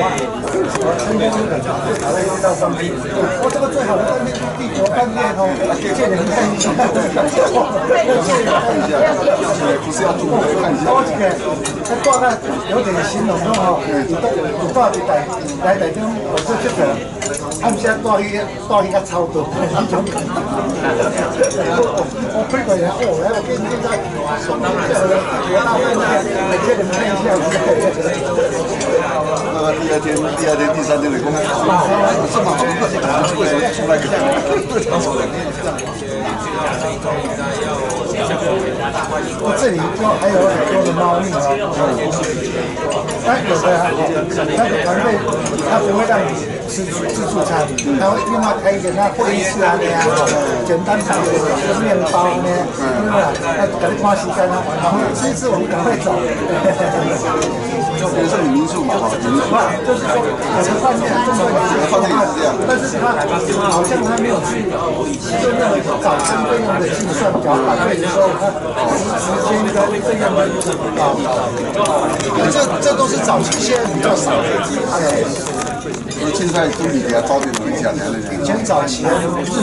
啊，成功的，好了，遇到上帝，我这个最好的饭店是帝国饭店哦，借你们看一下，不是要住，看一下。我这个，他挂在有点形容的哦，有挂在台中，我是这个，暗时带去个超多，我配过来，哦，来我给你现在送到这个大饭店，借你们看一下。第二天、第三天的工作，这么好，为什么出来个？这里就还有很多的猫腻哦，但有的那个团队他不会让你吃自助餐，他会另外开一个那会议室啊那样，简单版的面包呢，那赶紧花时间啊，吃一次我们赶快走。也是你民宿嘛，民宿就是说我的饭店这么饭店也是这样，但是他好像他没有去就那个早餐费用的计算表反馈的时候，他时间跟费用的这都是早期，现在比较少。现在都比较早点回家的。以前早期日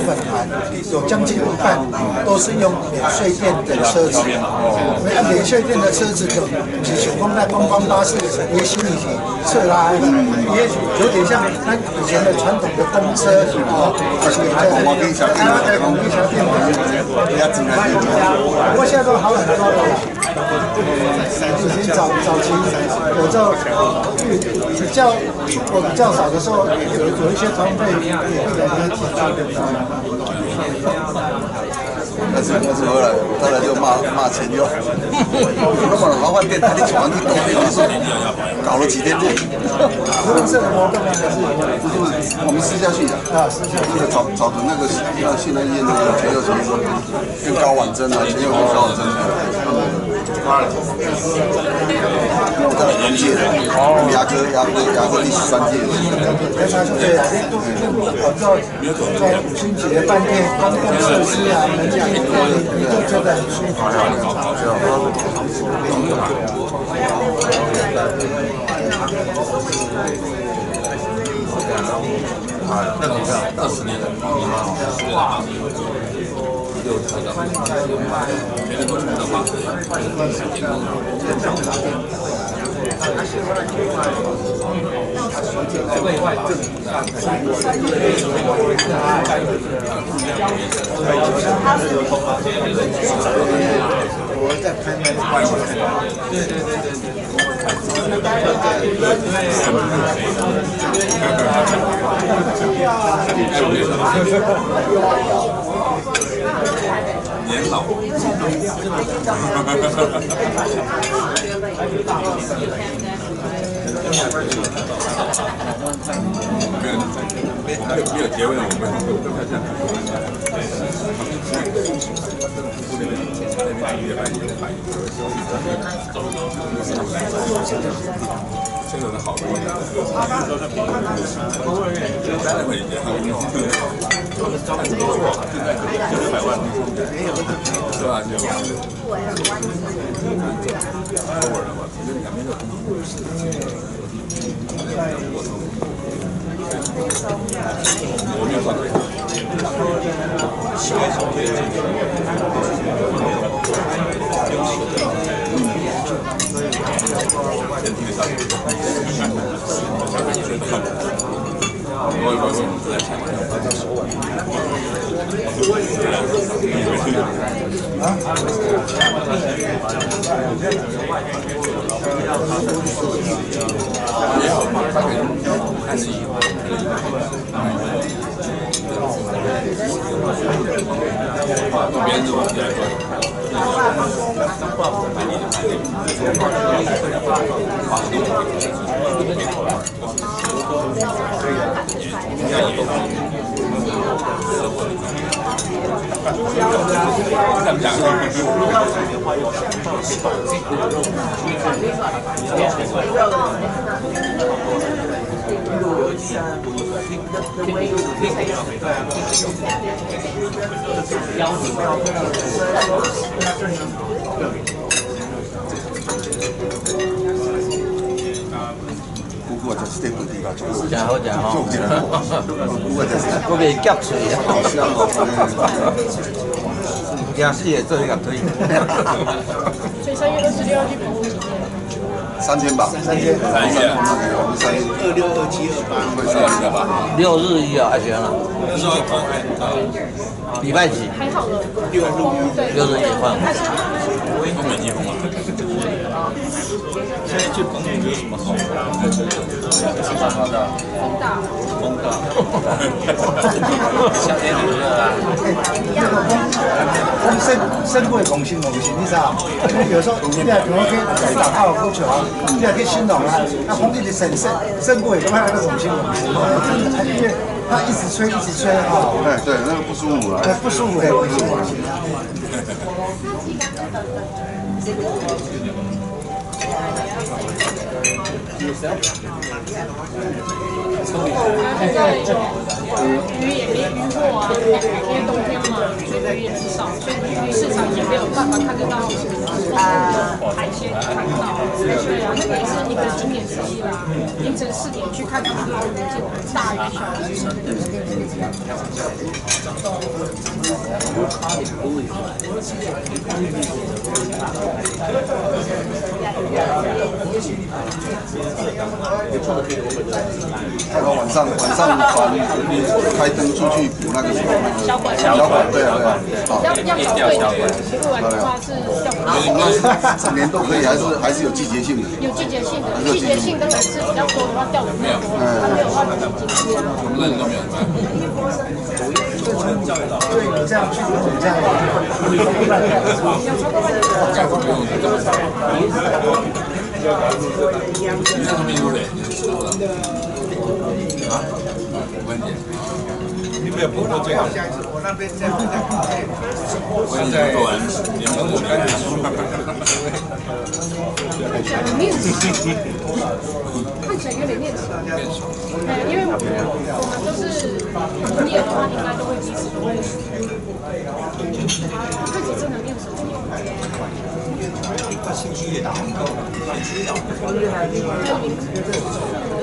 本团有将近一半都是用免税店的车子，免税店的车子就是放在观光巴士也行李侧拉，也有点像他以前的传统的公车啊，就是在广义小店不过现在都好很多了。以前早期有时候比较少的时候，有一些团费也会来提出。但是后来就骂钱用，那么老饭店他的床你懂没有？搞了几天店。无论是活动还是我们私下去的啊，私下那个找的那个现在验那个全有钱跟高婉珍啊，全有跟高婉珍。我在同届的，牙科第13届。对啊，我知道在五星级的饭店公共设施啊，你就觉得很舒服。那个20年的你妈6车的，别人都觉得话，我在拍卖，年老。没有结婚，我们现在的好多，待会一点，100万，是吧？就偶尔的话，我没有算对。不过这就是这本地啦，真好真好。就这样，我就是我袂夹嘴啊。好香哦。惊死的做一个推。所以3月26要去澎湖几天？3000吧，3000，我们3月26、27、28，会3吧？6日1号还行了。那时候礼拜几？还好了，6日1号。都没地方了。现在去澎湖有什么好？风大，夏天很热啊。深贵拱心，你知道？因为有时候你可能去去打高尔夫球啊，你去新农啊，那风一直深贵，都还有那拱心，因为它一直吹哈。对，那个不舒服啊。不舒服，不舒服。现在鱼也没渔获啊，因为冬天嘛，所以鱼也很少，所以鱼市场也没有办法看得到海鲜看不到。对啊，那个也是一个景点之一啦。凌晨4点去看他们捞鱼，大鱼小鱼。然后晚上船开灯出去捕那个什么小管，对啊，好。要搞对，不然的话是钓。整年都可以，还是有季节性的。有季节性的，季节性当然是比较多的话钓的比较多，它没有的话就不景气啊。我们那里都没有。对，这样去这样。你在上面有嘞，你知道的。啊？问题。你没有碰过最好。我那边在。我现在做完联盟我干结束。看起来有点面熟，因为我们都是同业的话，应该都会彼此都会。看起来真的面熟。他兴趣也大。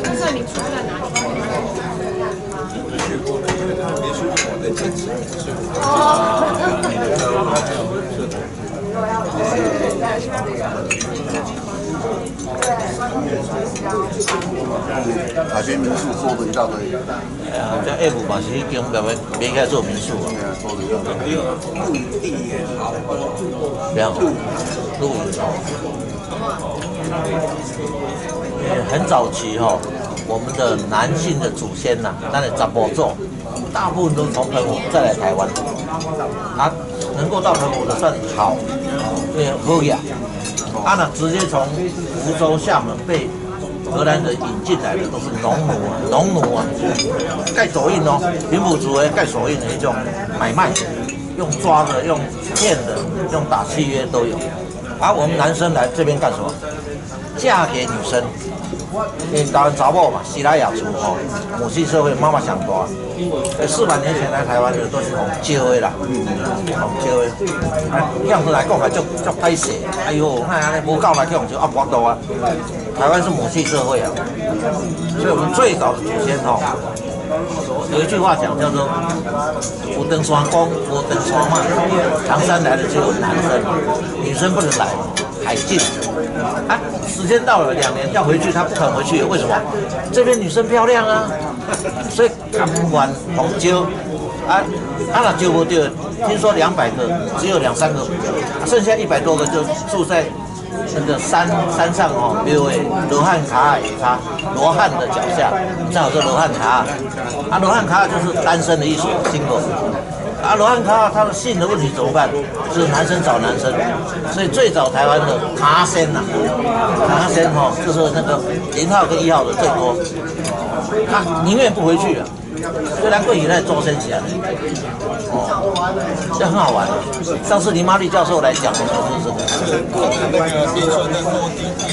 那在民宿在哪里？去过，因为他民宿我在兼职，所以海边民宿做的一大堆。哎呀，这下午嘛是去景点买起来做民宿啊。对啊，做的一大堆。陆地也好，然后露营很早期哈，我们的男性的祖先呐，那里查埔族，大部分都从澎湖再来台湾，能够到澎湖的算好，因为好呀。那直接从福州、厦门被荷兰人引进来的都是农奴啊，盖手印哦，平埔族的盖手印的一种买卖，用抓的、用骗的、用打契约都有。我们男生来这边干什么？嫁给女生，因为台湾查某嘛，西拉雅族吼，母系社会，妈妈想多。所以400年前来台湾的都是从招的啦，从招的。样子来讲还足歹势，哎呦，那安尼无够来去用就无度啊。台湾是母系社会啊，所以我们最早的祖先吼，有一句话讲叫做“有登山公，无登山马”，唐山来的只有男生，女生不能来，海禁。时间到了2年要回去，他不肯回去，为什么？这边女生漂亮啊，所以甘愿同招。那招不对，听说200个，只有2-3个，剩下100多个就住在那个山上哦，比如罗汉卡尔也卡，罗汉的脚下，正好是罗汉卡尔。罗汉卡尔就是单身的意思 ，single。罗汉卡尔他的性的问题怎么办？是男生找男生，所以最早台湾的卡仙呐，卡仙哈，就是那个0号跟1号的最多，他宁愿不回去啊。虽然过去在周身起来，这很好玩。上次林玛丽教授来讲的时候就是这个。那个变顺的落地店，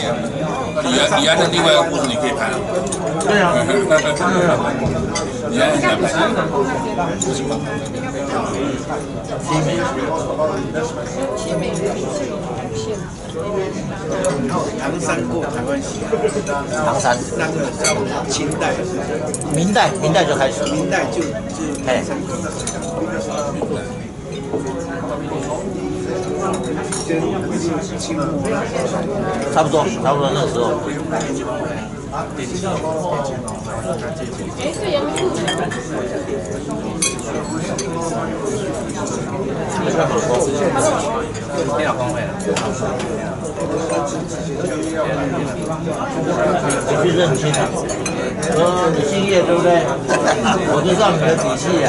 李安的另外一个故事你可以拍了。对啊，李安很想拍。西美。西美线。然后唐山过台湾西岸，唐山那个在清代、明代就开始了，明代就哎，清末，差不多那时候。哎，对呀，电脑光会了。你去认亲啊？你姓叶对不对？我就知道你的底细啊。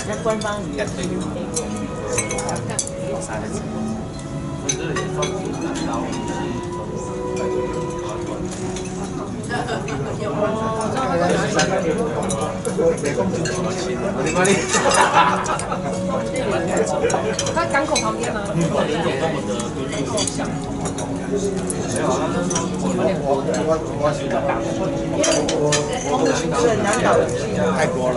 那官方语言。它港口旁边吗？太多了，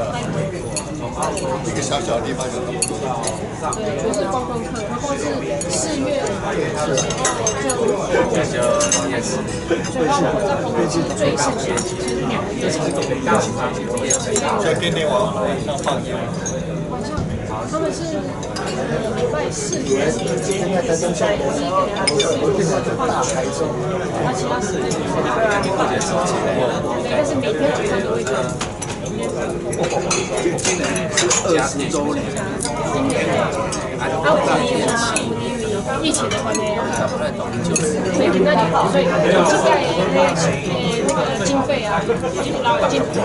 一个小小的地方有那么多。对，就是观光客，它光是4月的时候所以让我在澎湖是最盛行，就是2个月才有。在天天晚上放烟。晚上他们是礼拜4、6在1个礼拜4放台中，那其他时间但是每天晚上都会看。今年是20周年。疫情的关系，没有那里，所以现在那个经费啊，经费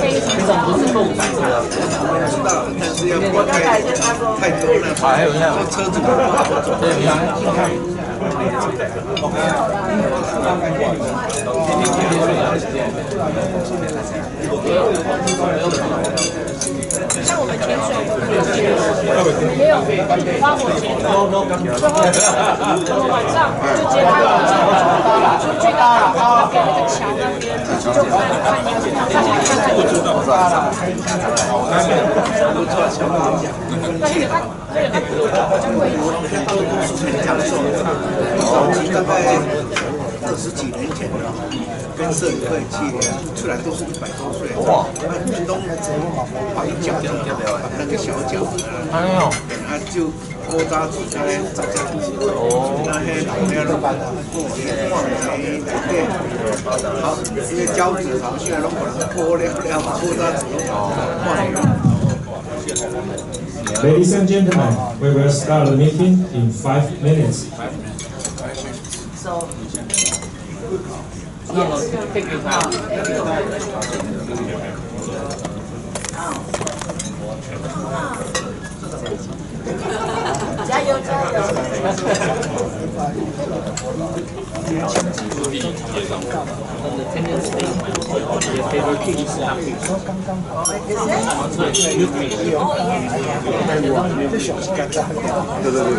非常少。知道，但是要不太多了，还有那车子不好走。像我们潜水也有花火节，最后我们晚上就直接开火车出去到那边那个桥那边，就看但是它比较贵。大概20几年前了，跟社里会去出来都是100多岁，哇，东把一脚那个小脚，哎呦，他就锅渣子在找下去，那些好，因为胶质好现在都可能脱了把锅渣子放。Ladies and gentlemen, we will start the meeting in 5 minutes. So, yes. 加油加油！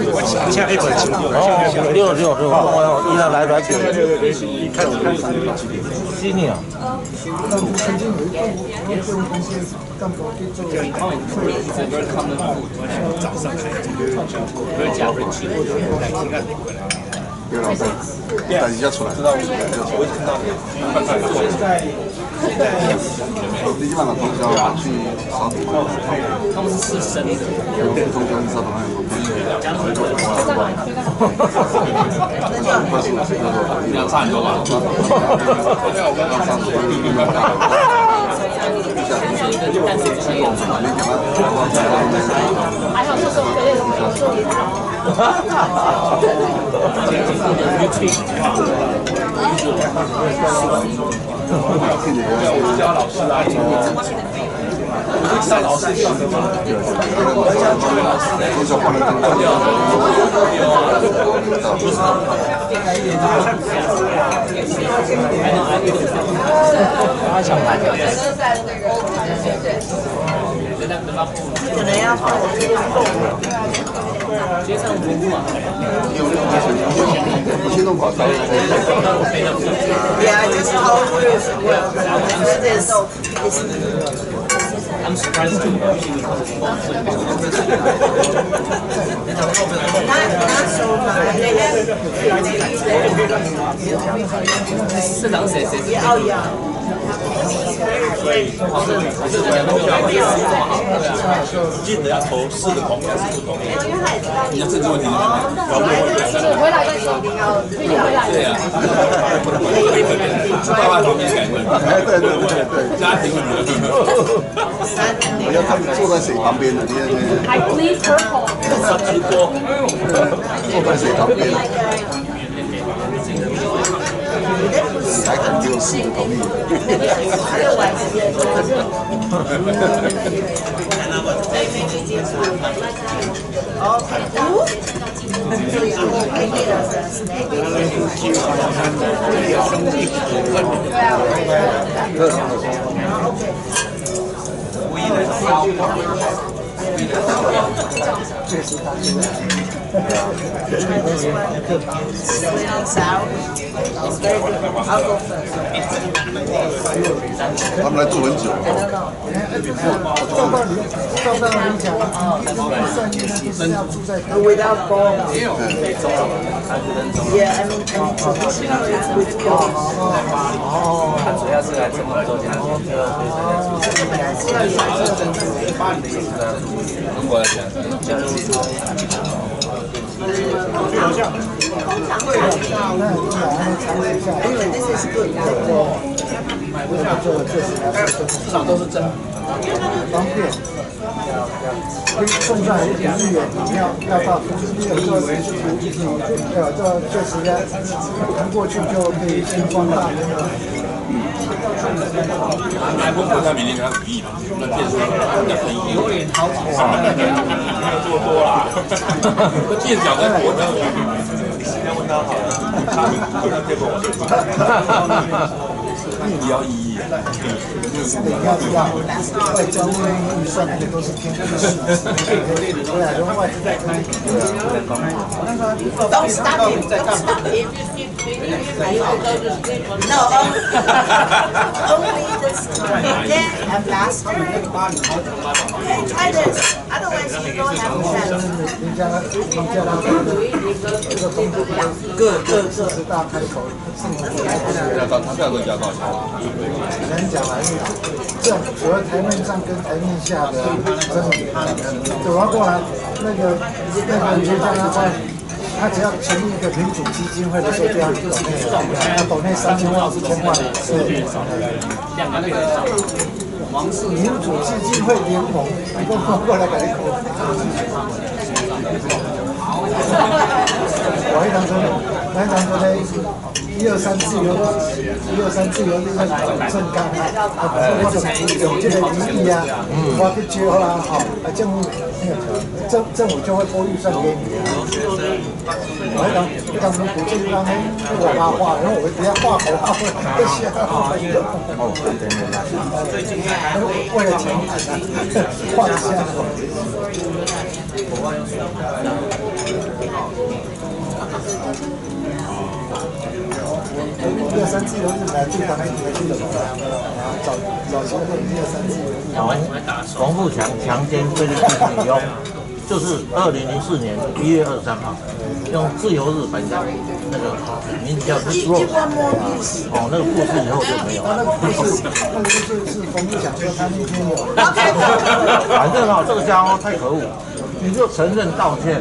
我想一下一会儿情况。我依然来表你看悉尼啊。曾经有一段我们公司干部去做早上来，加人气，来听看你过来。刘老师，等一下出来。知道我看到你基本上通宵去沙头湾，他们是吃生的，通宵去沙头湾有差很多吧？还好这时候可以我教老师啊，他想买。可能要放我这个洞。Yeah, I just told you as well. I'm surprised too. Not so much. They have. 市长谁？ Yeah, oh yeah. 记得要投4个孔，还是不同意？你的政治问题是回来再说，退回来。对啊，爸爸旁边改问，对，家庭问题。我要看坐在谁旁边的，你 I plead purple。坐在谁旁边？才敢给我4个同意。他们来做很久。照道理讲，算应该就是要住在。 Without ball. Yeah, I mean, traditionally it's with gold. 他主要是来这么做这样。中国来讲，Anyway, this is good. 至少都是真方便。可以送上一点日元，要到你有做确实要拿过去就可以先放大。iPhone 国家每年给他5亿嘛，那电视要分1亿，有点好吵啊，做多啦，那垫脚在国家。要问他好了，他贴过我也要1亿。你要知道，外交会预算那个都是偏贵的，对啊，用外资在开。Don't stop him. Don't stop him. No, only this weekend and last week. Okay, try this. Otherwise, you don't have a chance. 人家各10大开口，他这样都加多少钱？难讲了，因为这种主要台面上跟台面下的这种，走完过来那个你就叫他说，他只要成立一个民主基金会的时候就要抖内3000万5000万，对。民主基金会联盟，你跟我过来搞一口。我一当初呢，123自由这个政纲我就这个民意啊，我去接啦，好，政府就会拨预算给你啊。我当初估计让我妈画，然后我直接画口号，为了钱画一下。123自由日来最早那几个去的嘛，早期的123自由日。王富强强奸菲律宾女佣，就是2004年1月23号，用自由日本的那个名字叫 This Road， 那个故事以后就没有了。那个故事是冯富强说他那天有。反正这个家伙太可恶。你就承认道歉，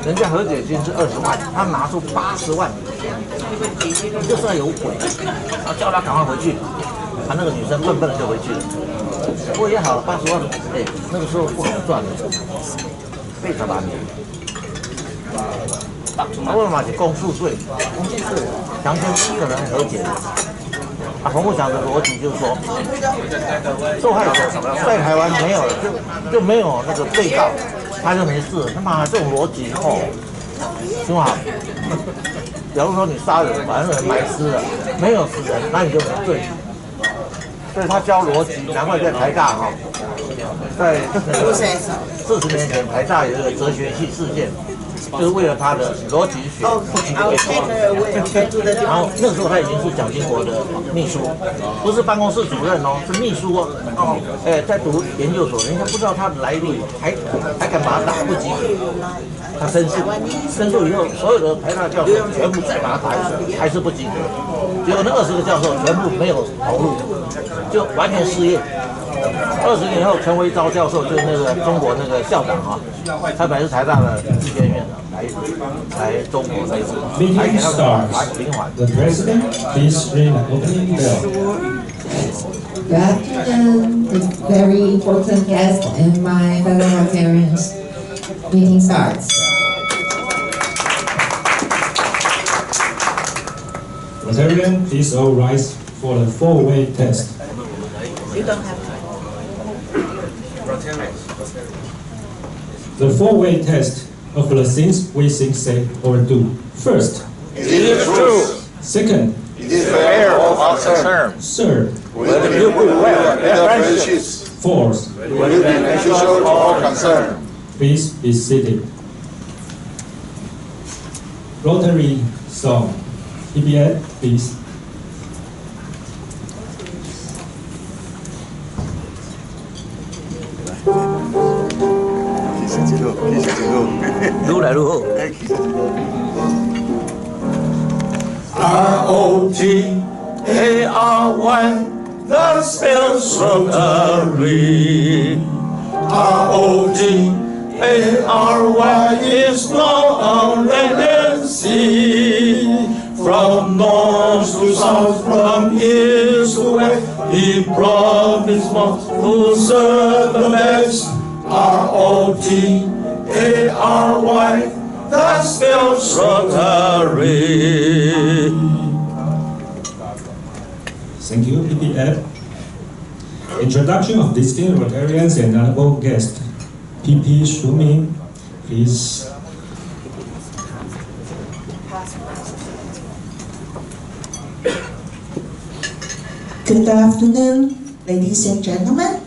人家和解金是20万，他拿出80万，你就算有鬼，叫他赶快回去，那个女生笨笨的就回去了。不过也好了，80万，那个时候不好赚的，非常难的。他为嘛是公诉罪？强奸7个人和解的，洪部长的逻辑就是说，受害者在台湾没有就没有那个被告，他就没事。他妈这种逻辑挺好。假如说你杀人，把那人埋尸了，没有死人，那你就无罪。所以他教逻辑，难怪在台大在40年前台大有一个哲学系事件。就是为了他的逻辑学不及格，然后那个时候他已经是蒋经国的秘书，不是办公室主任哦，是秘书哦。在读研究所，人家不知道他的来历，还敢把他打不及格，他申诉以后，所有的台大教授全部再把他打一次，还是不及格。结果那20个教授全部没有投入，就完全失业。20年后，陈维昭教授就是那个中国那个校长他本来是台大的医学院的，来中国来给他们领缓。 The president, please ring the opening bell. Good afternoon, the very important guests and my fellow Rotarians. Meeting starts. Rotarian, please all rise for the four-way test. You don't have to. The four-way test of the things we think, say, or do. First, Is it true? second, Is it fair or unfair? third, Will you be well in the friendships? fourth. Will you be beneficial to all concerned? Please be seated. Rotary song. PBS, please. R-O-T-A-R-Y, the spells Rotary. R-O-T-A-R-Y is known on land and sea. From north to south, from east to west, he brought his monks to serve the best. R-O-T-A-R-Y, that spells Rotary. Thank you, PPF. Introduction of distinguished Rotarians and honorable guests. PP Shuming, please. Good afternoon, ladies and gentlemen.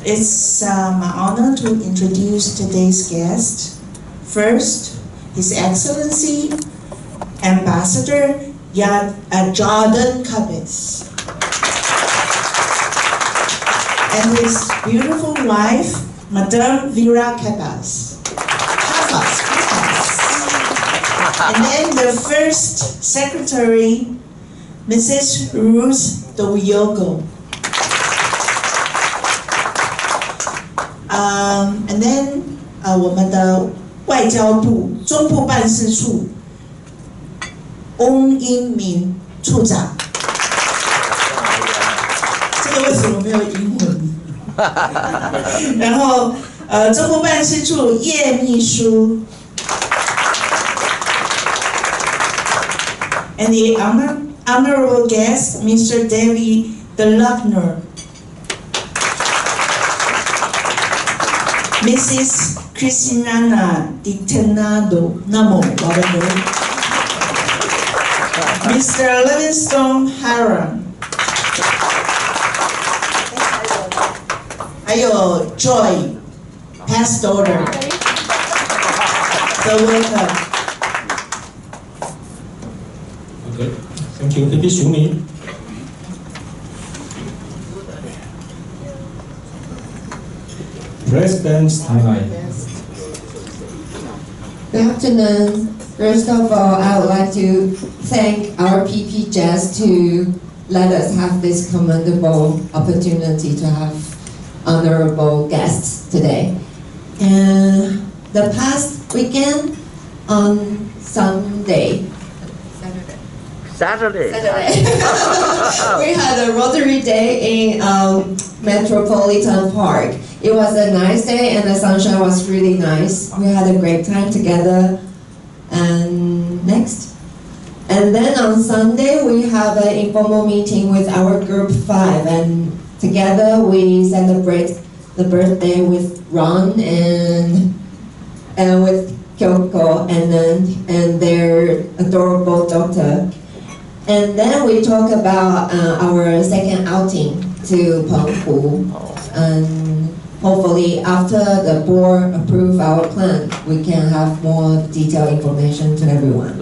It's my honor to introduce today's guest. First, His Excellency Ambassador Jordan Cubbins and his beautiful wife, Madame Vera Cabas. And then the first secretary, Mrs. Ruth Doyogo. And then 我们的外交部中部办事处翁英明处长，这个为什么没有英文？然后中部办事处叶秘书。 And the honorable guest, Mr. David Deluckner, Mrs. Cristina Di Tenado Namo, Mr. Livingstone Haran, 还有 Joy, past daughter, so welcome. Okay. Thank you, PP Shuming. President's time. Good afternoon. First of all, I would like to thank our PP Jazz to let us have this commendable opportunity to have honorable guests today. And the past weekend on Saturday. We had a Rotary Day in Metropolitan Park. It was a nice day and the sunshine was really nice. We had a great time together. And next. And then on Sunday, we have an informal meeting with our group 5, and together we celebrate the birthday with Ron and with Kyoko and their adorable daughter. And then we talk about our second outing to Penghu, and hopefully after the board approve our plan, we can have more detailed information to everyone.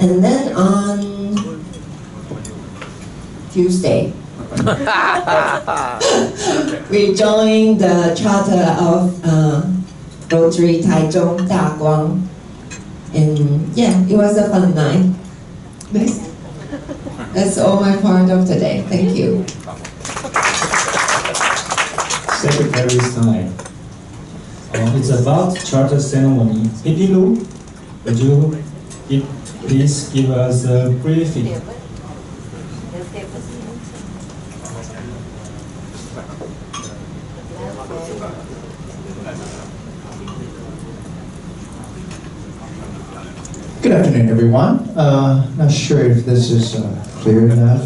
And then on Tuesday, we joined the charter of Rotary Taichung Daguang, and yeah, it was a fun night. That's all my part of today. Thank you. Secretary's time. It's about charter ceremony. Piti Lu, would you please give us a briefing? Good afternoon, everyone. Not sure if this is clear enough.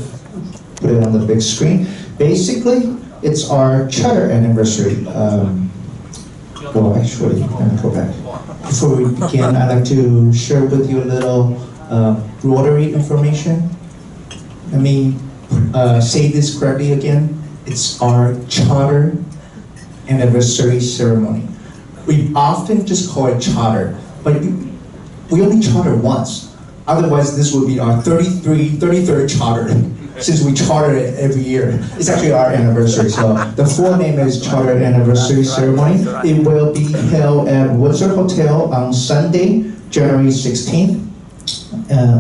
Put it on the big screen. Basically, it's our charter anniversary. Well, actually, let me go back. Before we begin, I'd like to share with you a little Rotary information. Let me say this correctly again. It's our charter anniversary ceremony. We often just call it charter, but we only charter once. Otherwise, this would be our 33rd charter, since we charter it every year. It's actually our anniversary, so the full name is Charter Anniversary Ceremony. It will be held at Windsor Hotel on Sunday, January 16th.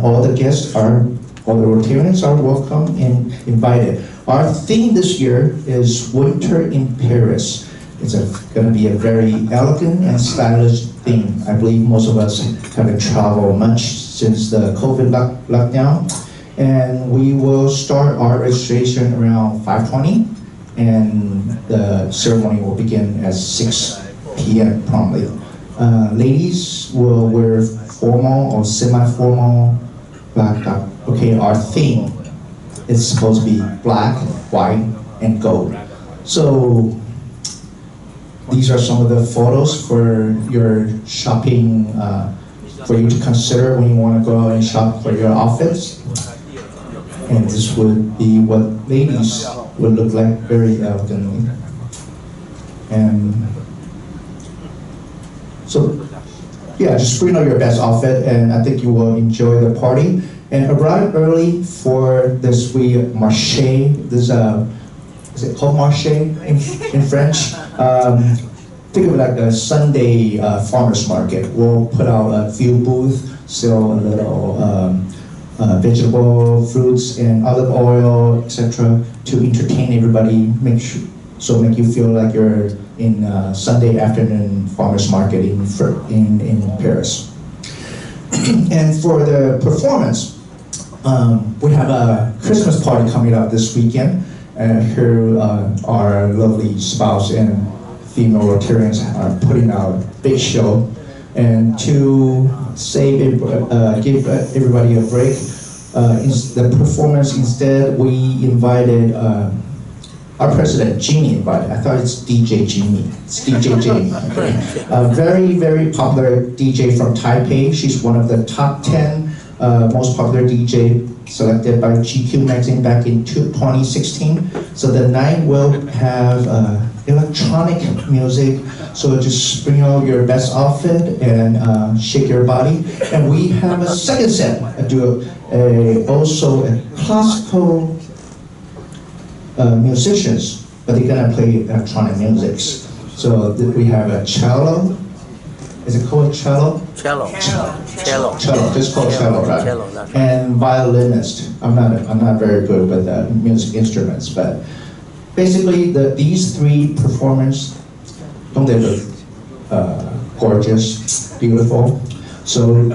All the guests all the Rotarians are welcome and invited. Our theme this year is Winter in Paris. It's going to be a very elegant and stylish theme. I believe most of us haven't traveled much since the COVID lockdown. And we will start our registration around 5:20, and the ceremony will begin at 6 p.m. promptly. Ladies will wear formal or semi-formal black top. Okay, our theme is supposed to be black, white, and gold. So these are some of the photos for your shopping, for you to consider when you want to go out and shop for your outfits. And this would be what ladies would look like, very elegantly. And so, yeah, just bring out your best outfit, and I think you will enjoy the party. And arrive early for this marché. This is it called marché in French? Think of it like a Sunday farmer's market. We'll put out a few booths, sell a little vegetable, fruits, and olive oil, etc., to entertain everybody. Make you feel like you're in Sunday afternoon farmer's market in Paris. And for the performance, we have a Christmas party coming up this weekend. Here, our lovely spouse and female Rotarians are putting out a big show. And to give everybody a break, the performance instead, we invited our president, Jimmy, invited. I thought it's DJ Jimmy. It's DJ Jimmy. A very, very popular DJ from Taipei. She's one of the top 10 most popular DJ selected by GQ magazine back in 2016. So the night will have electronic music. So just bring out your best outfit and shake your body. And we have a second set, also a classical musicians, but they're gonna play electronic music. So we have a cello. Is it called cello? Cello. Just called cello, right? And violinist. I'm not very good with music instruments, but basically these three performers, don't they look gorgeous, beautiful? So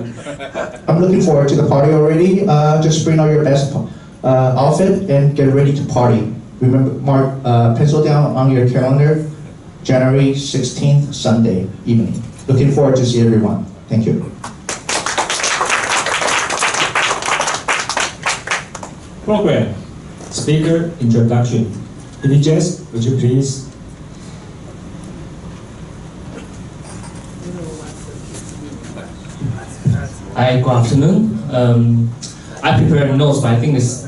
I'm looking forward to the party already. Just bring out your best outfit and get ready to party. Remember, pencil down on your calendar, January 16th, Sunday evening. Looking forward to see everyone. Thank you. Program. Speaker introduction. PP Jazz, would you please? Hi, good afternoon. I prepared notes, but I think it's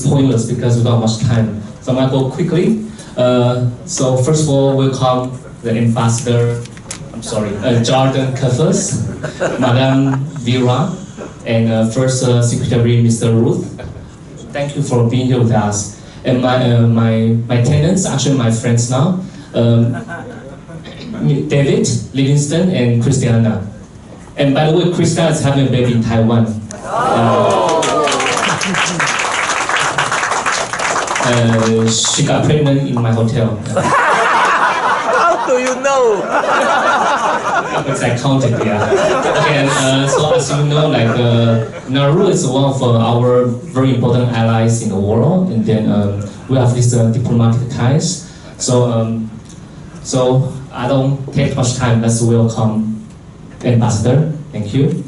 pointless because we don't have much time. So I'm gonna go quickly. So first of all, welcome the ambassador. Jordan Kefers, Madam Vera, and First Secretary Mr. Ruth. Thank you for being here with us. And my tenants, actually my friends now, David, Livingston, and Christiana. And by the way, Christiana is having a baby in Taiwan. She got pregnant in my hotel. How do you know? Because I counted, yeah. Okay, so as you know, like Nauru is one of our very important allies in the world, and then we have these diplomatic ties. So, so I don't take much time. Let's welcome Ambassador. Thank you.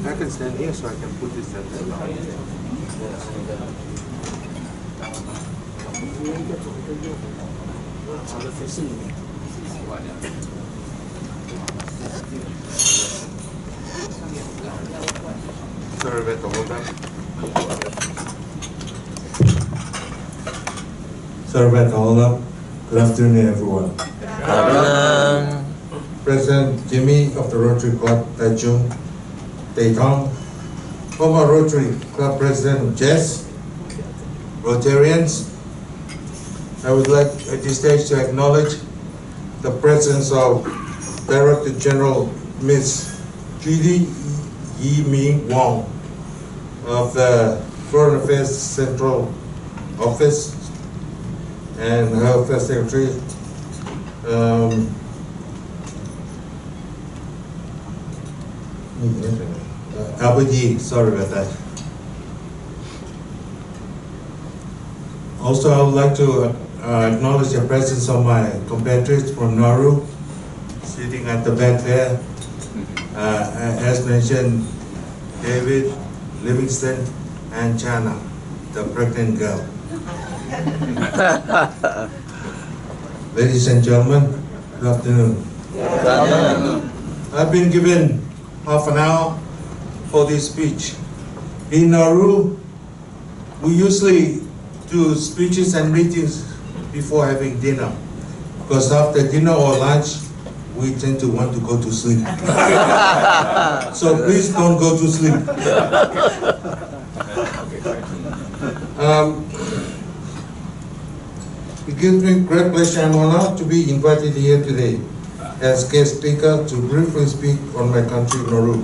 I can stand here so I can put this at the Sorry about the hold up. Sorry about the hold up. Good afternoon, everyone. President Jimmy of the Rotary Club Taichung, Daitong, former Rotary Club President of Jazz, Rotarians. I would like at this stage to acknowledge the presence of Director General Ms. Judy Yi-Ming Wong of the Foreign Affairs Central Office and her First Secretary, Albert Yi, sorry about that. Also, I would like to acknowledge the presence of my compatriots from Nauru, sitting at the back there. As mentioned, David, Livingston, and Chana, the pregnant girl. Ladies and gentlemen, good afternoon. Good afternoon. I've been given half an hour for this speech. In Nauru, we usually do speeches and meetings before having dinner, because after dinner or lunch, we tend to want to go to sleep. So please don't go to sleep. It gives me great pleasure and honor to be invited here today as guest speaker to briefly speak on my country, Nauru.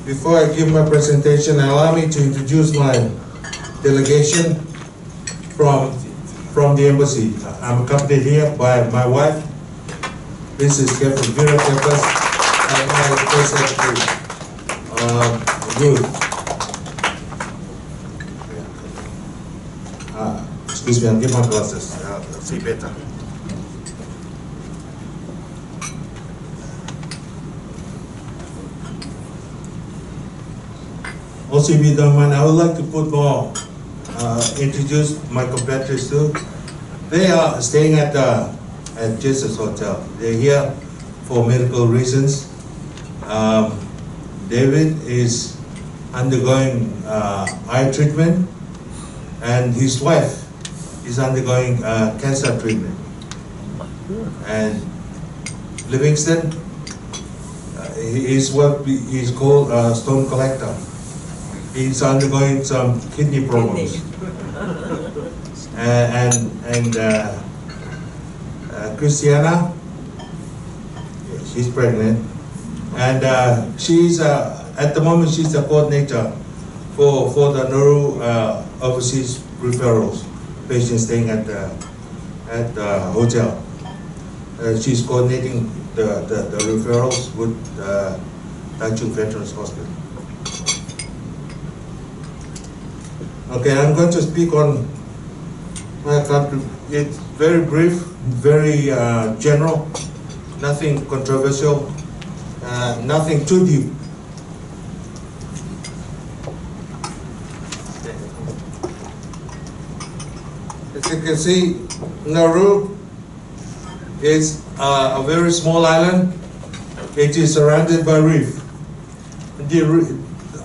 Before I give my presentation, allow me to introduce my delegation from the embassy. I'm accompanied here by my wife, Mrs. Vera Kefers, and my First Secretary, Ruth. Excuse me, I'll get my glasses. I'll see better. Also, if you don't mind, I would like to put more, introduce my compatriots too. They are staying at Jesus Hotel. They're here for medical reasons. David is undergoing eye treatment, and his wife is undergoing cancer treatment. And Livingston, his work is called stone collector. He's undergoing some kidney problems. Christiana, she's pregnant, and she's at the moment she's the coordinator for the Nauru overseas referrals, patients staying at the hotel. She's coordinating the referrals with Tanjung Veterans Hospital. Okay, I'm going to speak on my country. It's very brief, very general, nothing controversial, nothing too deep. As you can see, Nauru is a very small island. It is surrounded by reef.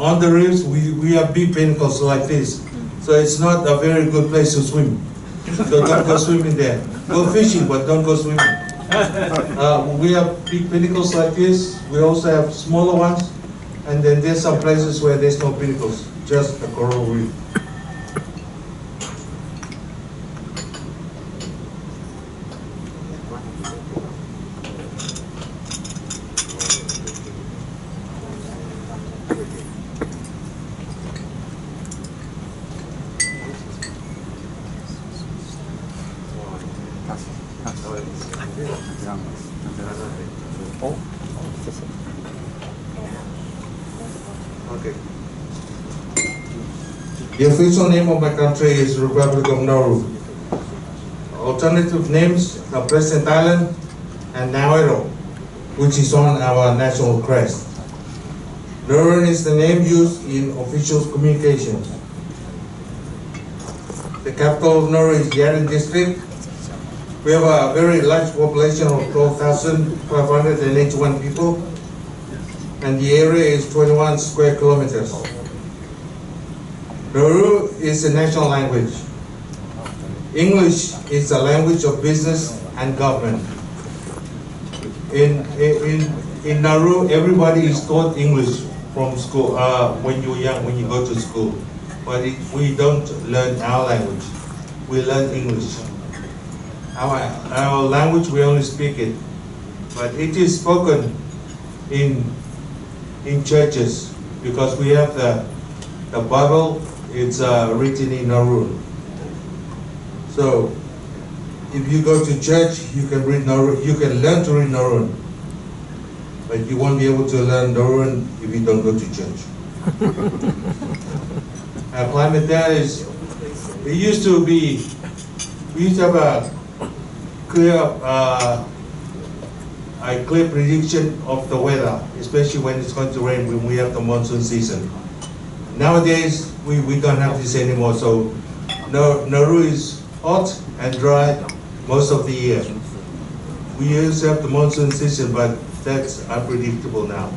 On the reefs, we have big pinnacles like this. So it's not a very good place to swim. So don't go swimming there. Go fishing, but don't go swimming. We have big pinnacles like this. We also have smaller ones. And then there's some places where there's no pinnacles, just a coral reef. Okay. The official name of my country is Republic of Nauru. Alternative names are President Island and Nauru, which is on our national crest. Nauru is the name used in official communications. The capital of Nauru is Yaren district. We have a very large population of 12,581 people, and the area is 21 square kilometers. Nauru is a national language. English is the language of business and government. In Nauru, everybody is taught English from school, when you're young, when you go to school. But we don't learn our language. We learn English. Our language, we only speak it, but it is spoken in churches because we have the Bible. It's written in Nauru. So if you go to church, you can read Nauru. You can learn to read Nauru, but you won't be able to learn Nauru if you don't go to church. Our climate there is. We used to have a clear prediction of the weather, especially when it's going to rain, when we have the monsoon season. Nowadays, we don't have this anymore, so Nauru is hot and dry most of the year. We used to have the monsoon season, but that's unpredictable now.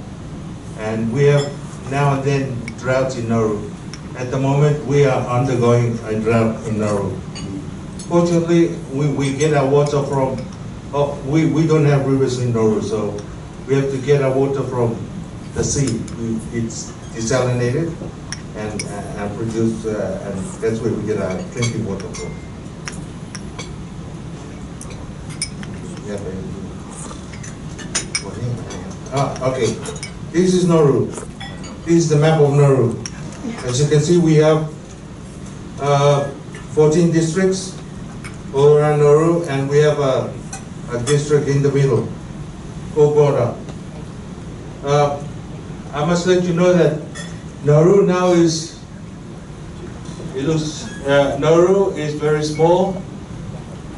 And we have now and then droughts in Nauru. At the moment, we are undergoing a drought in Nauru. Fortunately, we get our water from, we don't have rivers in Nauru, so we have to get our water from the sea. It's desalinated and produced, and that's where we get our drinking water from. Okay, this is Nauru. This is the map of Nauru. As you can see, we have 14 districts all around Nauru, and we have a district in the middle, Kokoda. I must let you know that Nauru now Nauru is very small.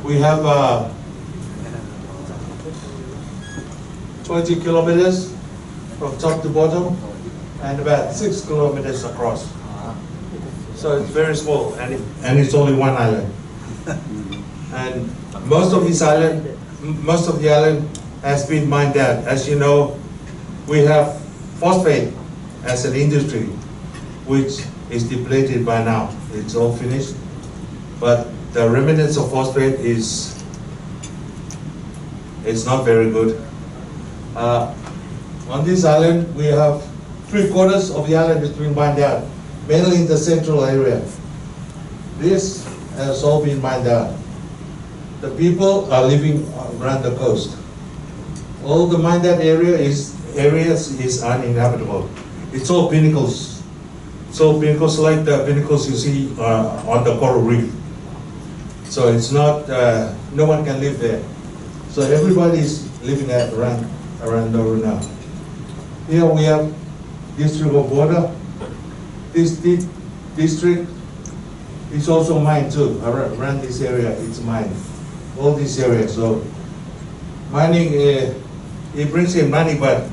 We have 20 kilometers from top to bottom, and about 6 kilometers across. So it's very small, and it's only one island. And most of the island has been mined out. As you know, we have phosphate as an industry, which is depleted by now. It's all finished, but the remnants of phosphate it's not very good. On this island, we have 3/4 of the island has been mined out. mainly in the central area. This has all been mined out. The people are living around the coast. All the mined out areas is uninhabitable. It's all pinnacles. So pinnacles like the pinnacles you see on the coral reef. So it's not, no one can live there. So everybody is living around Nauru now. Here we have district of Border. This district is also mined too. Around this area, it's mined. All this area. So mining, it brings in money, but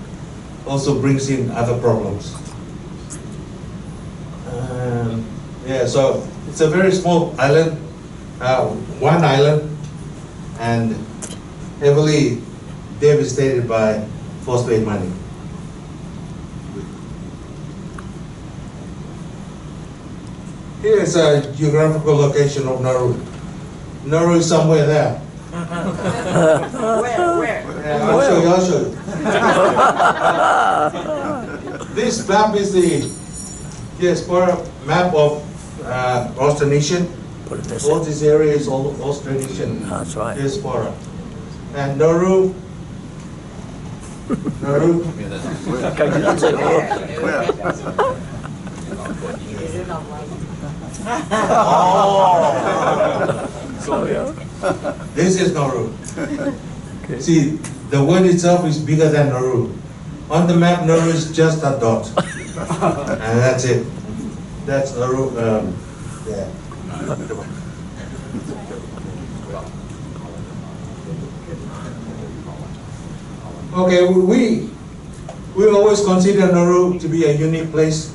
also brings in other problems. Yeah, so it's a very small island, one island, and heavily devastated by phosphate mining. Here is a geographical location of Nauru. Nauru is somewhere there. Where? I'll show you. This map is the diaspora map of Austronesian. All this area is all Austronesian diaspora. And Nauru. This is Nauru. See, the word itself is bigger than Nauru. On the map, Nauru is just a dot. And that's it. That's Nauru. Yeah. Okay, we always consider Nauru to be a unique place.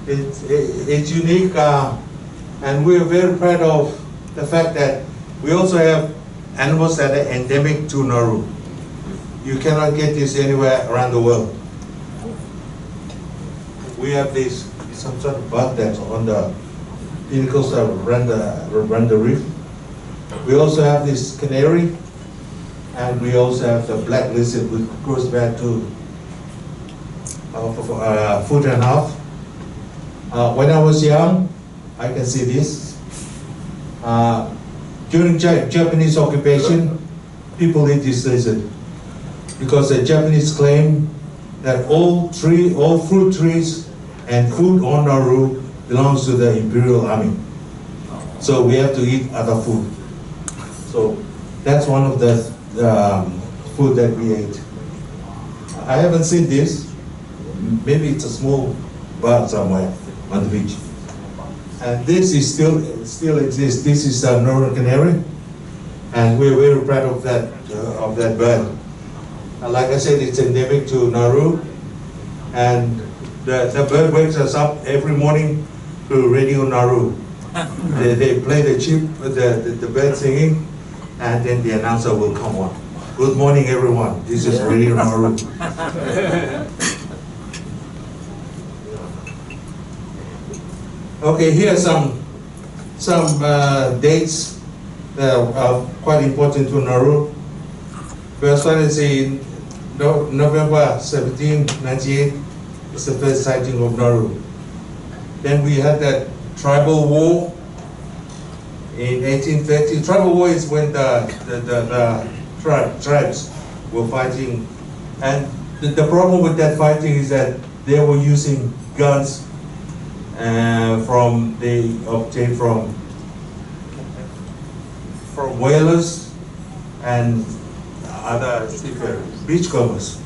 It's unique, and we're very proud of the fact that we also have animals that are endemic to Nauru. You cannot get this anywhere around the world. We have this some sort of bug that's on the pinnacles that run the reef. We also have this canary, and we also have the black lizard, which goes back to a foot and a half. When I was young, I can see this. During Japanese occupation, people eat this lizard because the Japanese claim that all fruit trees and food on Nauru belongs to the Imperial Army. So we have to eat other food. So that's one of the food that we ate. I haven't seen this. Maybe it's a small bug somewhere on the beach. And this is still exists. This is a Nauru canary, and we're very proud of that bird. Like I said, it's endemic to Nauru, and the bird wakes us up every morning to Radio Nauru. They play the bird singing, and then the announcer will come on. Good morning, everyone. This is Radio Nauru. Okay, here are some dates that are quite important to Nauru. First one is in November 1798. It's the first sighting of Nauru. Then we had that tribal war in 1830. Tribal war is when the tribes were fighting, and the problem with that fighting is that they were using guns they obtained from whalers and other beachcombers.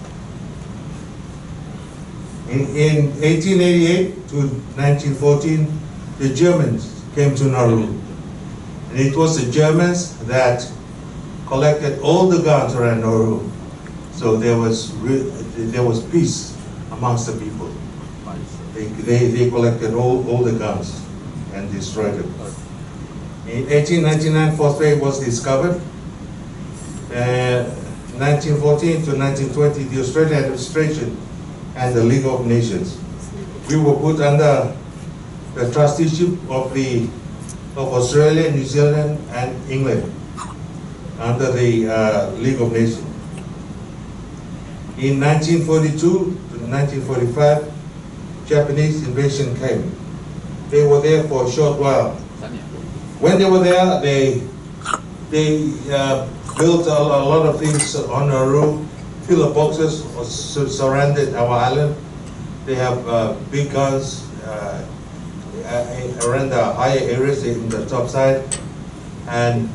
In 1888 to 1914, the Germans came to Nauru, and it was the Germans that collected all the guns around Nauru. So there was peace amongst the people. They collected all the guns and destroyed them. In 1899, phosphate was discovered. 1914 to 1920, the Australian administration and the League of Nations, we were put under the trusteeship of Australia, New Zealand, and England, under the League of Nations. In 1942 to 1945, Japanese invasion came, they were there for a short while. When they were there, they built a lot of things on Nauru, pillar boxes surrounded our island. They have big guns around the higher areas in the top side, and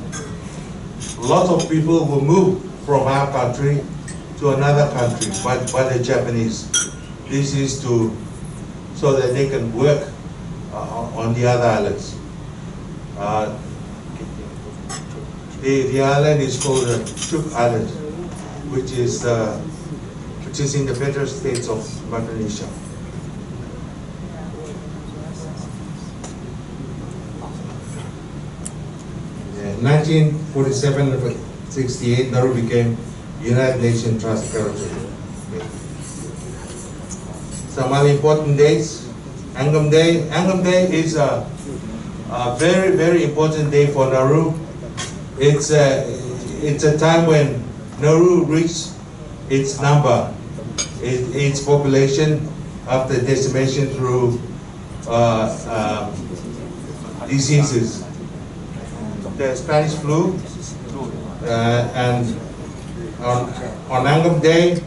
lots of people will move from our country to another country by the Japanese. This is so that they can work on the other islands. The island is called Cook Island, which is in the Federal States of Micronesia. In 1947-68, Nauru became United Nations Trust Territory. Some other important dates. Angam Day. Angam Day is a very, very important day for Nauru. It's a time when Nauru reached its number, its population after decimation through diseases. The Spanish flu, and on Angam Day,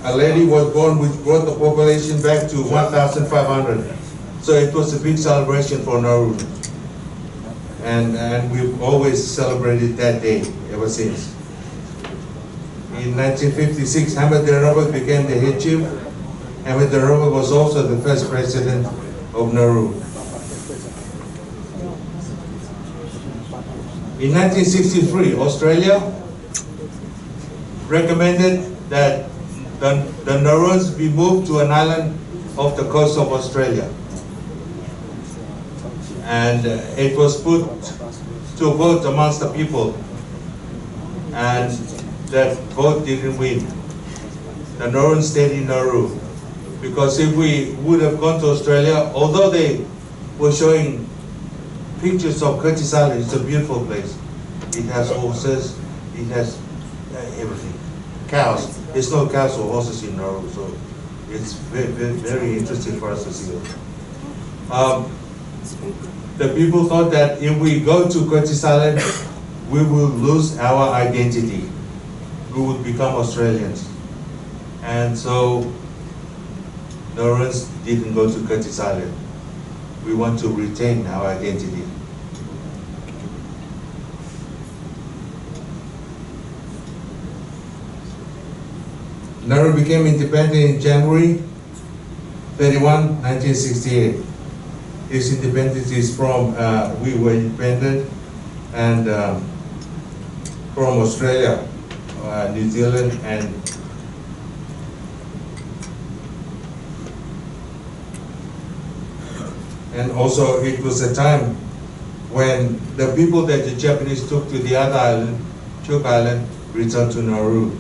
a lady was born which brought the population back to 1,500. So it was a big celebration for Nauru. And we've always celebrated that day ever since. In 1956, Hamid Robert became the head chief. Hamid Robert was also the first president of Nauru. In 1963, Australia recommended that the Nauruans be moved to an island off the coast of Australia. And it was put to a vote amongst the people, and that vote didn't win. The Nauruans stayed in Nauru, because if we would have gone to Australia, although they were showing pictures of Curtis Island, it's a beautiful place. It has horses, it has everything. Cows. There's no cows or horses in Nauru, so it's very, very, very interesting for us to see. The people thought that if we go to Curtis Island, we will lose our identity. We would become Australians. And so Nauruans didn't go to Curtis Island. We want to retain our identity. Nauru became independent in January 31, 1968. Its independence is from, we were independent, and from Australia, New Zealand, and also it was a time when the people that the Japanese took to the other island, Cook Island, returned to Nauru.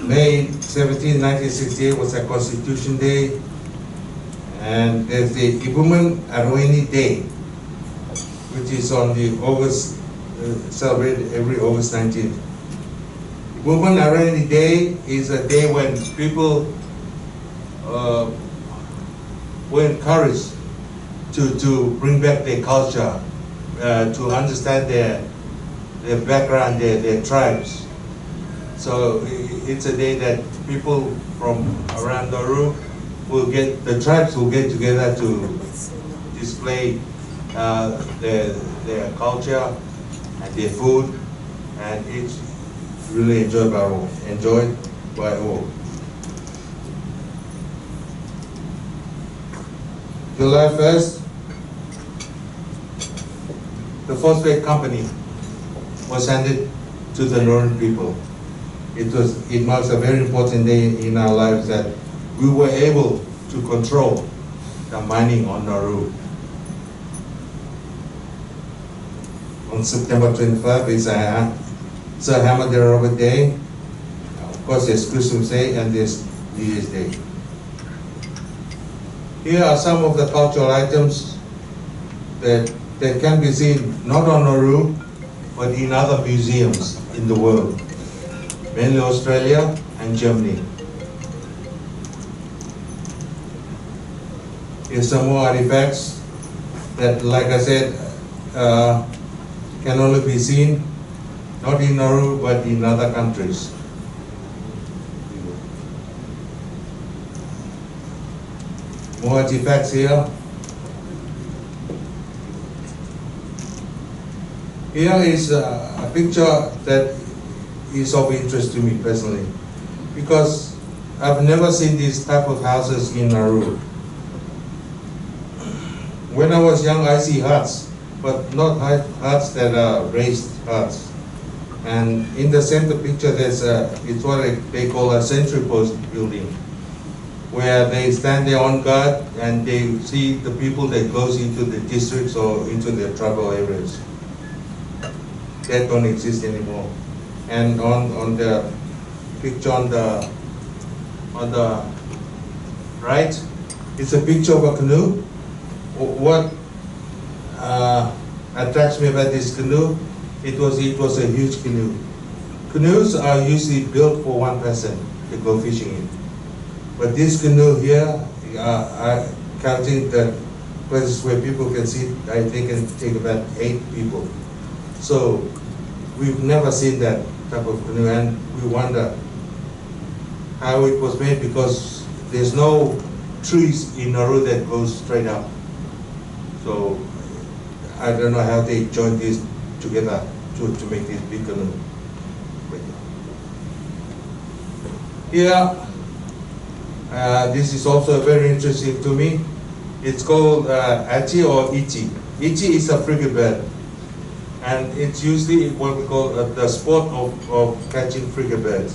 May 17, 1968 was a Constitution Day, and there's the Ibuman Aroeni Day, which is on the August, celebrated every August 19th. Ibuman Aroeni Day is a day when people were encouraged to bring back their culture, to understand their background, their tribes. So it's a day that people from around Nauru the tribes will get together to display their culture and their food, and it's really enjoyed by all. July 1st, the phosphate company was handed to the Nauruan people. It marks a very important day in our lives that we were able to control the mining on Nauru. On September 25th is Sir Hamid Robert Day. Of course, there's Christmas Day and there's New Year's Day. Here are some of the cultural items that can be seen not on Nauru, but in other museums in the world, mainly Australia and Germany. Here's some more artifacts that, like I said, can only be seen not in Nauru but in other countries. More artifacts here. Here is a picture that is of interest to me personally, because I've never seen these type of houses in Nauru. When I was young, I see huts, but not huts that are raised huts. And in the center picture, there's it's what they call a sentry post building, where they stand there on guard and they see the people that goes into the districts or into the tribal areas. That don't exist anymore. And on the picture on the right, it's a picture of a canoe. What attracts me about this canoe, it was a huge canoe. Canoes are usually built for one person to go fishing in. But this canoe here, counting the places where people can sit, they can take about 8 people. So we've never seen that type of canoe, and we wonder how it was made, because there's no trees in Nauru that goes straight up. So I don't know how they joined these together to make this big canoe. Here, this is also very interesting to me. It's called Achi or Ichi. Ichi is a frigate, and it's usually what we call the sport of catching frigate.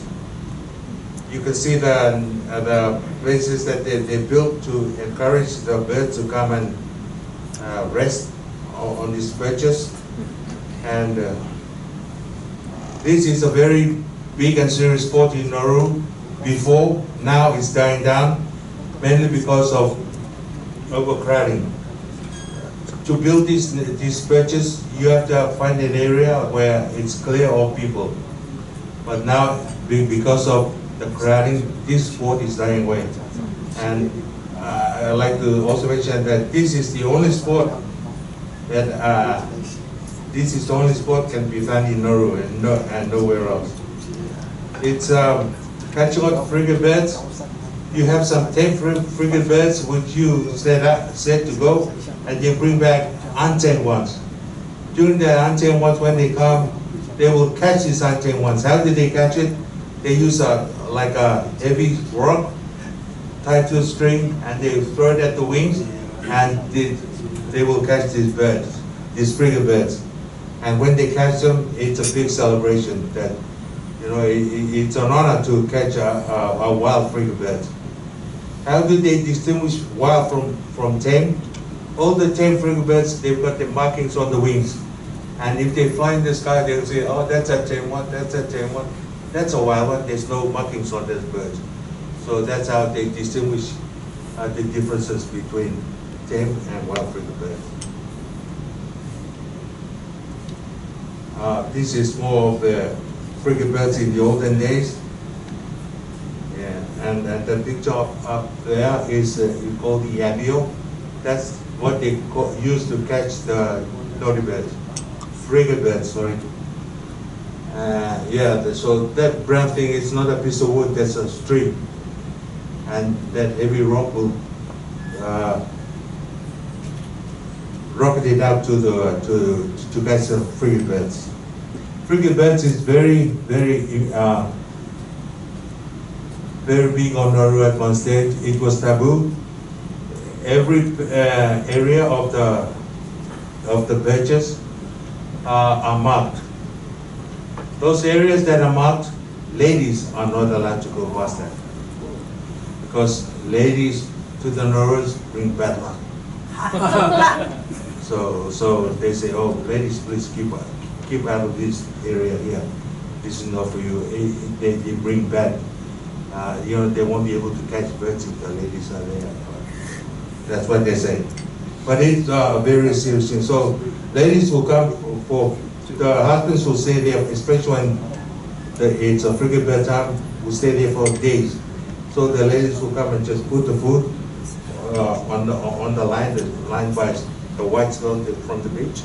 You can see the places that they built to encourage the birds to come and rest on these perches. And this is a very big and serious sport in Nauru before. Now it's dying down, mainly because of overcrowding. To build these perches, you have to find an area where it's clear of people. But now, because of the crowding, this sport is dying away. And I'd like to also mention that this is the only sport that can be found in Nauru and nowhere else. It's catching on frigate birds. You have some tame frigate birds which you set to go, and they bring back untamed ones. During the untamed ones, when they come, they will catch these untamed ones. How do they catch it? They use like a heavy rock tied to a string, and they throw it at the wings, and they will catch these birds, these frigate birds. And when they catch them, it's a big celebration. That, you know, it's an honor to catch a wild frigate bird. How do they distinguish wild from tame? All the tame frigate birds, they've got the markings on the wings. And if they fly in the sky, they'll say, oh, that's a tame one, that's a tame one. That's a wild one, there's no markings on this bird. So that's how they distinguish the differences between tame and wild frigate birds. This is more of the frigate birds in the olden days. Yeah, and the picture up there is called the yabio. That's what they use to catch the lorry birds, frigate birds, sorry. Yeah, so that brown thing is not a piece of wood, that's a string. And that heavy rock will rocket it out to catch the frigate birds. Frigate birds is very big on Nauru at one stage. It was taboo. Every area of the perches are marked. Those areas that are marked, ladies are not allowed to go past that, because ladies to the Naurus bring bad luck. So they say, oh, ladies, please keep out of this area here. This is not for you. They bring bad. You know, they won't be able to catch birds if the ladies are there. That's what they say. But it's a very serious thing. So ladies will come for the husbands will stay there, especially when it's a frigate bird time, will stay there for days. So the ladies will come and just put the food on the line by the white stone from the beach.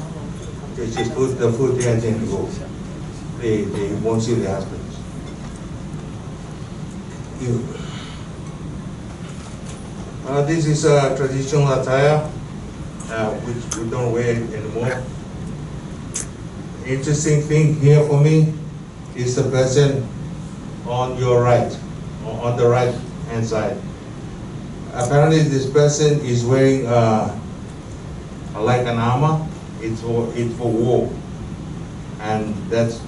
They just put the food there and then go. They won't see their husbands. This is a traditional attire, which we don't wear anymore. Interesting thing here for me is the person on your right, on the right hand side. Apparently this person is wearing like an armor. It's for war. And that's,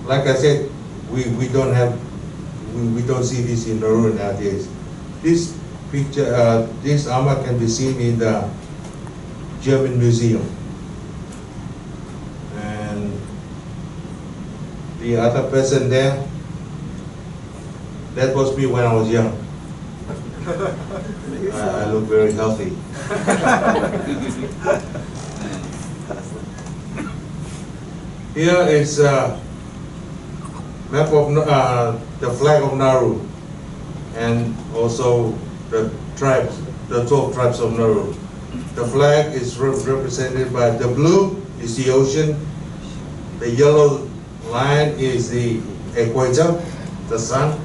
like I said, we don't see this in Nauru nowadays. This picture, this armor can be seen in the German Museum. And the other person there, that was me when I was young. I look very healthy. Here is a map of the flag of Nauru, and also the tribes, the 12 tribes of Nauru. The flag is represented by the blue is the ocean, the yellow line is the equator, the sun,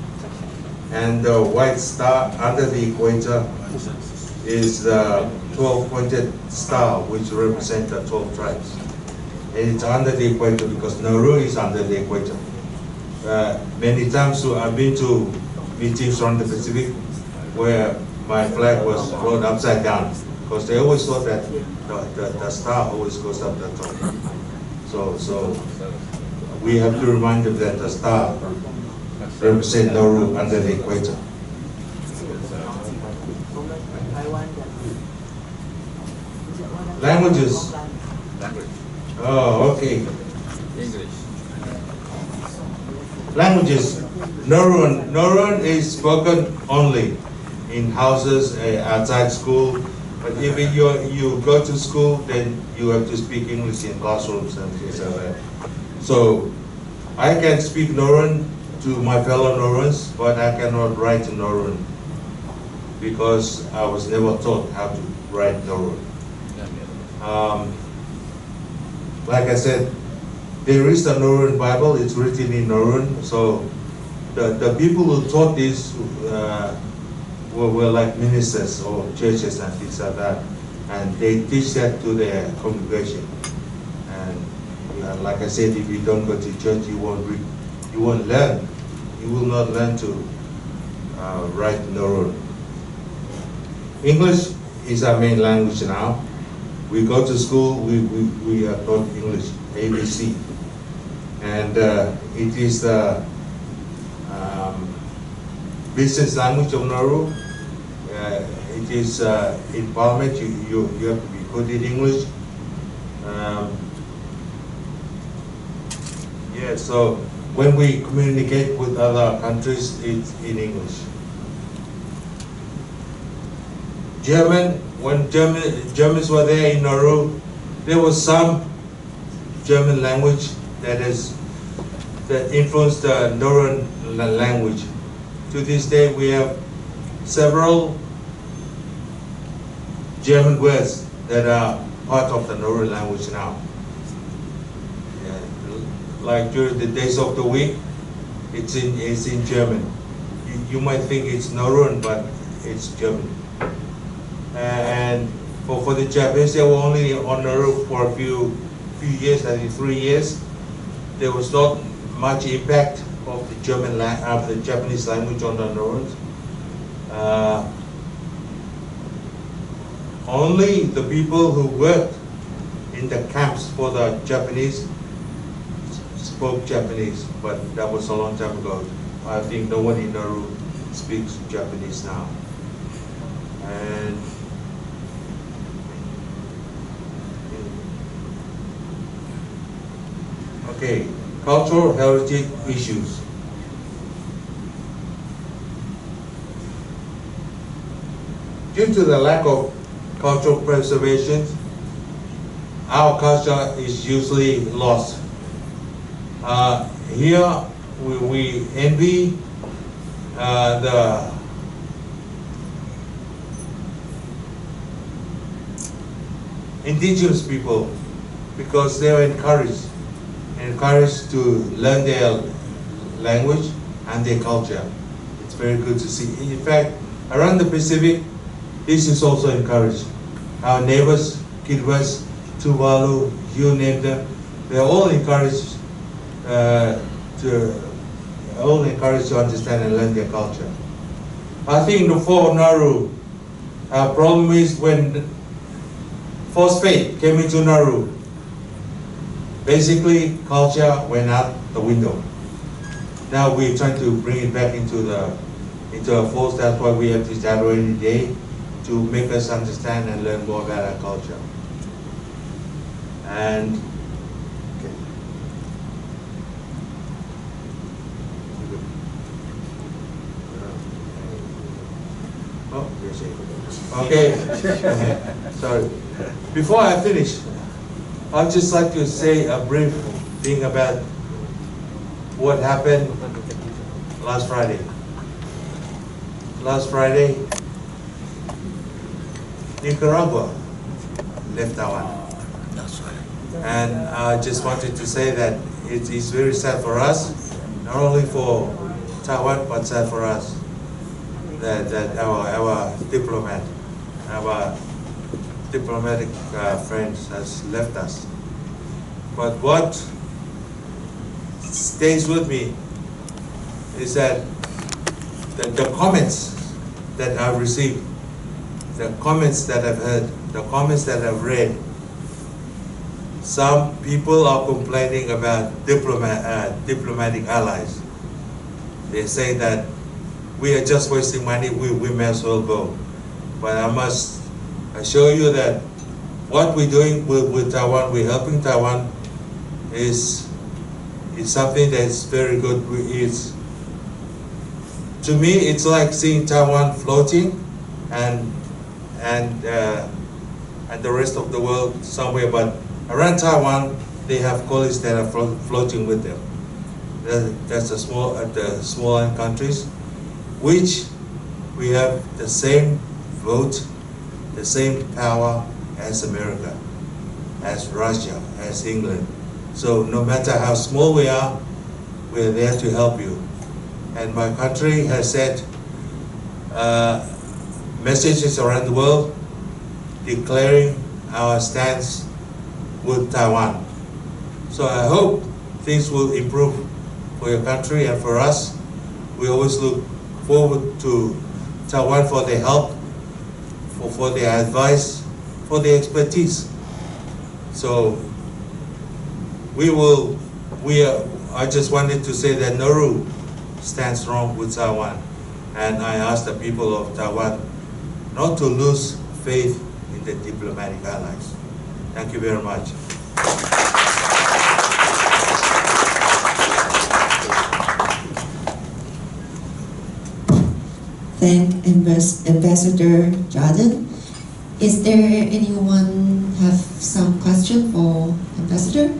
and the white star under the equator is the 12-pointed star, which represents the 12 tribes. And it's under the equator because Nauru is under the equator. Many times I've been to meetings around the Pacific where my flag was rolled upside down because they always thought that the star always goes up the top. So we have to remind them that the star represents Nauru under the equator. Languages. Oh, okay. English. Languages. Nauruan is spoken only in houses, outside school. But if you go to school, then you have to speak English in classrooms and things like that. So I can speak Nauruan to my fellow Nauruans, but I cannot write Nauruan because I was never taught how to write Nauruan. Like I said, there is the Nauruan Bible, it's written in Nauruan, so the people who taught this were like ministers or churches and things like that, and they teach that to their congregation. And like I said, if you don't go to church, you won't learn. You will not learn to write Nauruan. English is our main language now. We go to school, we are taught English, ABC. And it is the business language of Nauru. It is in Parliament, you have to be good in English. Yeah, so when we communicate with other countries, it's in English. German, when Germans were there in Nauru, there was some German language that influenced the Nauruan language. To this day, we have several German words that are part of the Nauruan language now. Yeah. Like during the days of the week, it's in German. You might think it's Nauruan, but it's German. And for the Japanese, they were only on Nauru for a few years, I think 3 years. There was not much impact of the Japanese language on the Nauruans. Only the people who worked in the camps for the Japanese spoke Japanese, but that was a long time ago. I think no one in Nauru speaks Japanese now. And okay, cultural heritage issues. Due to the lack of cultural preservation, our culture is usually lost. Here we envy indigenous people, because they are encouraged to learn their language and their culture. It's very good to see. In fact, around the Pacific, this is also encouraged. Our neighbors, Kiribati, Tuvalu, you name them, they're all encouraged to understand and learn their culture. I think for Nauru, our problem is when forced faith came into Nauru, basically culture went out the window. Now we're trying to bring it back into a fold. That's why we have this January Day, to make us understand and learn more about our culture. And okay, sorry. Before I finish, I'd just like to say a brief thing about what happened last Friday. Last Friday, Nicaragua left Taiwan. And I just wanted to say that it is very sad for us, not only for Taiwan, but sad for us that our diplomatic friends has left us. But what stays with me is that the comments that I've received, the comments that I've heard, the comments that I've read, some people are complaining about diplomatic allies. They say that we are just wasting money, we may as well go. But I must assure you that what we're doing with Taiwan, we're helping Taiwan, is something that's very good. To me, it's like seeing Taiwan floating and the rest of the world somewhere, but around Taiwan, they have colleagues that are floating with them. That's the smaller countries, which we have the same vote, the same power as America, as Russia, as England. So no matter how small we are, we're there to help you. And my country has sent messages around the world declaring our stance with Taiwan. So I hope things will improve for your country and for us. We always look forward to Taiwan for their help, for their advice, for their expertise. So I just wanted to say that Nauru stands strong with Taiwan, and I ask the people of Taiwan not to lose faith in the diplomatic allies. Thank you very much. Thank Ambassador Jordan. Is there anyone have some question for Ambassador?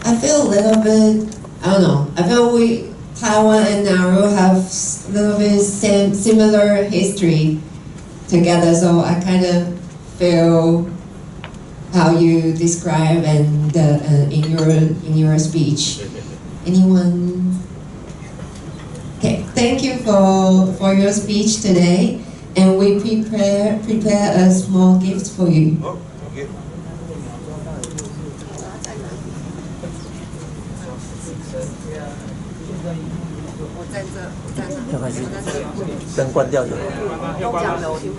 I feel a little bit, I don't know, I feel Taiwan and Nauru have a little bit similar history together, so I kind of feel how you describe and in your speech. Anyone? Okay, thank you for your speech today, and we prepare a small gift for you. Oh, okay. 没关系，灯关掉就好。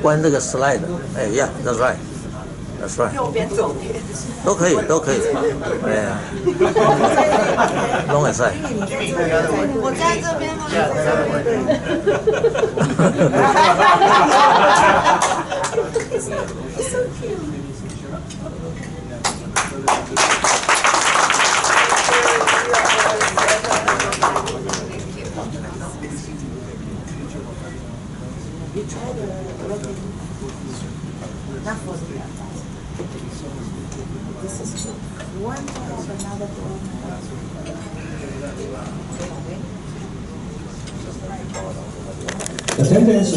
关这个 slide， 哎呀 ，that's right，that's right。右边左边都可以，都可以。哎呀，拢会使。我在这边吗？Not for the this is two. One door of another door. Attendance